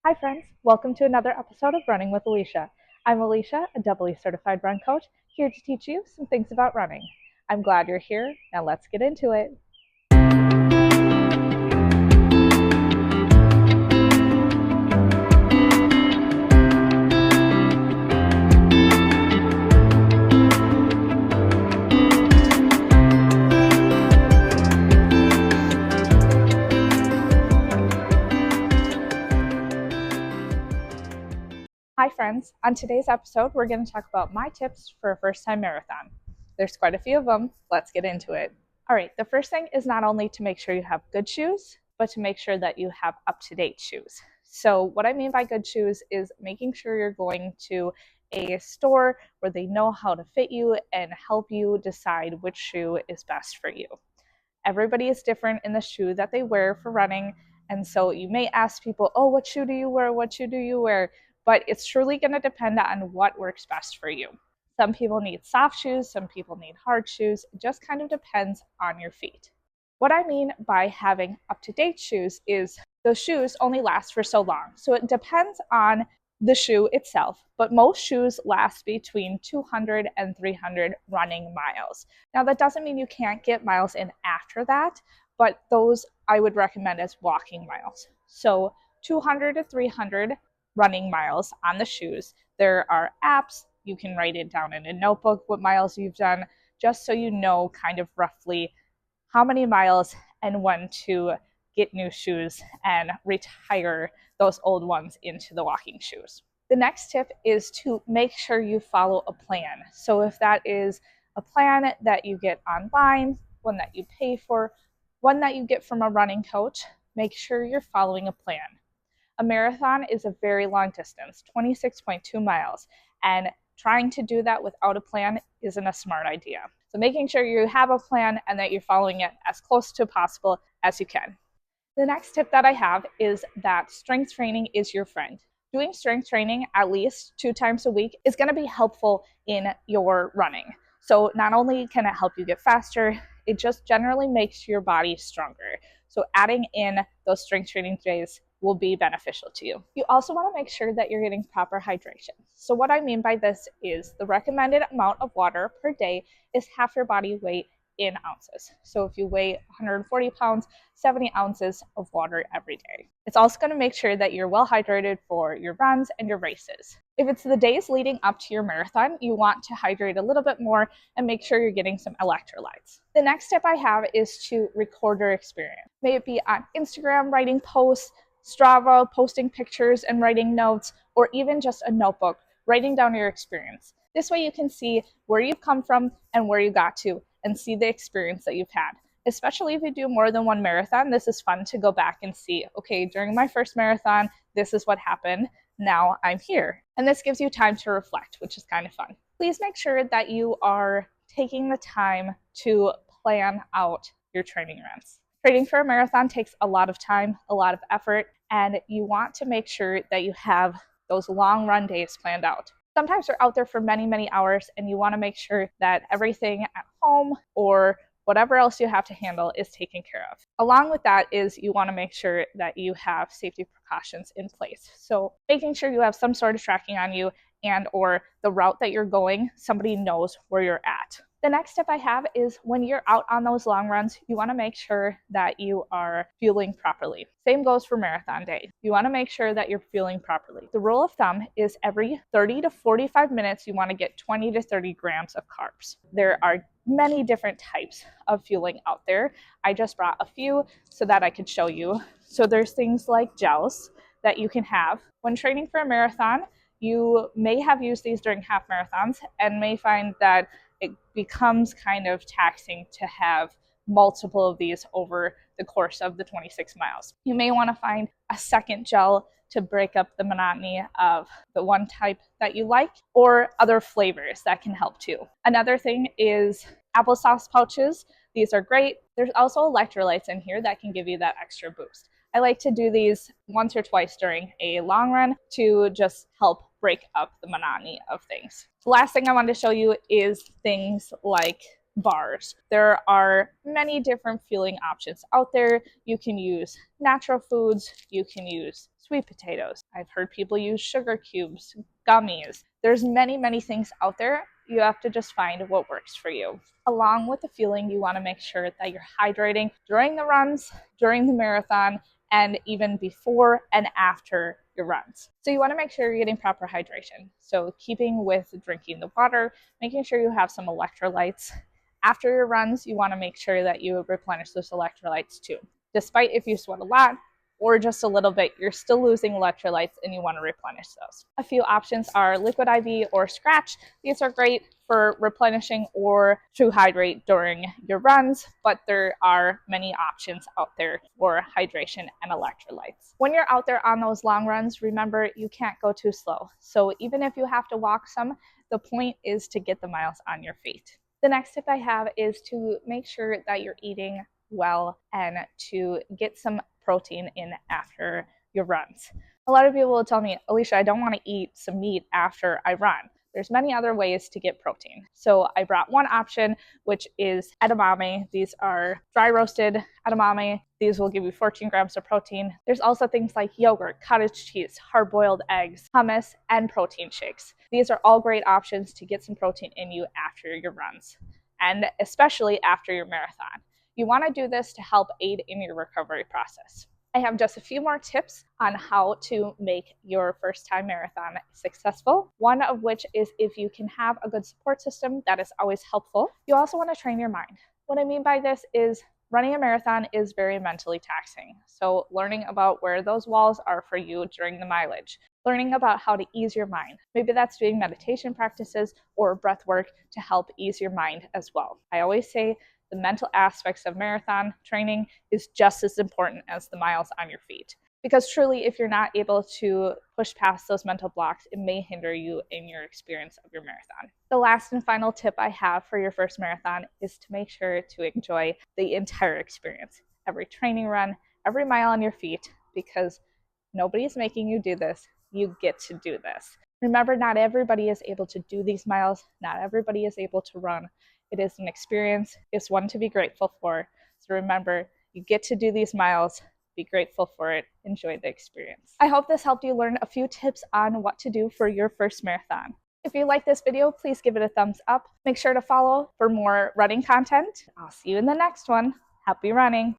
Hi friends, welcome to another episode of Running with Alicia. I'm Alicia, a doubly certified run coach, here to teach you some things about running. I'm glad you're here, now let's get into it. Hi friends, on today's episode we're going to talk about my tips for a first-time marathon. There's quite a few of them, let's get into it. Alright, the first thing is not only to make sure you have good shoes, but to make sure that you have up-to-date shoes. So what I mean by good shoes is making sure you're going to a store where they know how to fit you and help you decide which shoe is best for you. Everybody is different in the shoe that they wear for running, and so you may ask people, oh, what shoe do you wear? What shoe do you wear? But it's truly going to depend on what works best for you. Some people need soft shoes, some people need hard shoes. It just kind of depends on your feet. What I mean by having up-to-date shoes is those shoes only last for so long. So it depends on the shoe itself, but most shoes last between 200 and 300 running miles. Now that doesn't mean you can't get miles in after that, but those I would recommend as walking miles. So 200 to 300 running miles on the shoes. There are apps, you can write it down in a notebook what miles you've done, just so you know kind of roughly how many miles and when to get new shoes and retire those old ones into the walking shoes. The next tip is to make sure you follow a plan. So if that is a plan that you get online, one that you pay for, one that you get from a running coach, make sure you're following a plan. A marathon is a very long distance, 26.2 miles, and trying to do that without a plan isn't a smart idea. So making sure you have a plan and that you're following it as close to possible as you can. The next tip that I have is that strength training is your friend. Doing strength training at least 2 times a week is going to be helpful in your running. So not only can it help you get faster, it just generally makes your body stronger. So adding in those strength training days will be beneficial to you. You also want to make sure that you're getting proper hydration. So what I mean by this is the recommended amount of water per day is half your body weight in ounces. So if you weigh 140 pounds, 70 ounces of water every day. It's also going to make sure that you're well hydrated for your runs and your races. If it's the days leading up to your marathon, you want to hydrate a little bit more and make sure you're getting some electrolytes. The next step I have is to record your experience. May it be on Instagram, writing posts, Strava, posting pictures and writing notes, or even just a notebook, writing down your experience. This way you can see where you've come from and where you got to and see the experience that you've had. Especially if you do more than one marathon, this is fun to go back and see, okay, during my first marathon, this is what happened. Now I'm here. And this gives you time to reflect, which is kind of fun. Please make sure that you are taking the time to plan out your training runs. Training for a marathon takes a lot of time, a lot of effort, and you want to make sure that you have those long run days planned out. Sometimes you're out there for many, many hours and you want to make sure that everything at home or whatever else you have to handle is taken care of. Along with that is you want to make sure that you have safety precautions in place. So making sure you have some sort of tracking on you and or the route that you're going, somebody knows where you're at. The next step I have is when you're out on those long runs, you want to make sure that you are fueling properly. Same goes for marathon day. You want to make sure that you're fueling properly. The rule of thumb is every 30 to 45 minutes, you want to get 20 to 30 grams of carbs. There are many different types of fueling out there. I just brought a few so that I could show you. So there's things like gels that you can have. When training for a marathon, you may have used these during half marathons and may find that it becomes kind of taxing to have multiple of these over the course of the 26 miles. You may want to find a second gel to break up the monotony of the one type that you like, or other flavors that can help too. Another thing is applesauce pouches. These are great. There's also electrolytes in here that can give you that extra boost. I like to do these once or twice during a long run to just help break up the monotony of things. The last thing I wanted to show you is things like bars. There are many different fueling options out there. You can use natural foods, you can use sweet potatoes. I've heard people use sugar cubes, gummies. There's many things out there. You have to just find what works for you. Along with the fueling, you want to make sure that you're hydrating during the runs, during the marathon, and even before and after your runs. So you want to make sure you're getting proper hydration. So keeping with drinking the water, making sure you have some electrolytes. After your runs, you want to make sure that you replenish those electrolytes too. Despite if you sweat a lot or just a little bit, you're still losing electrolytes and you want to replenish those. A few options are Liquid IV or Scratch. These are great for replenishing or to hydrate during your runs, but there are many options out there for hydration and electrolytes. When you're out there on those long runs, remember you can't go too slow. So even if you have to walk some, the point is to get the miles on your feet. The next tip I have is to make sure that you're eating well and to get some protein in after your runs. A lot of people will tell me, Alicia, I don't want to eat some meat after I run. There's many other ways to get protein. So I brought one option, which is edamame. These are dry roasted edamame. These will give you 14 grams of protein. There's also things like yogurt, cottage cheese, hard-boiled eggs, hummus, and protein shakes. These are all great options to get some protein in you after your runs, and especially after your marathon. You want to do this to help aid in your recovery process. I have just a few more tips on how to make your first time marathon successful. One of which is if you can have a good support system, that is always helpful. You also want to train your mind. What I mean by this is running a marathon is very mentally taxing. So learning about where those walls are for you during the mileage, learning about how to ease your mind. Maybe that's doing meditation practices or breath work to help ease your mind as well. I always say the mental aspects of marathon training is just as important as the miles on your feet. Because truly, if you're not able to push past those mental blocks, it may hinder you in your experience of your marathon. The last and final tip I have for your first marathon is to make sure to enjoy the entire experience. Every training run, every mile on your feet, because nobody's making you do this. You get to do this. Remember, not everybody is able to do these miles. Not everybody is able to run. It is an experience. It's one to be grateful for. So remember, you get to do these miles. Be grateful for it. Enjoy the experience. I hope this helped you learn a few tips on what to do for your first marathon. If you like this video, please give it a thumbs up. Make sure to follow for more running content. I'll see you in the next one. Happy running.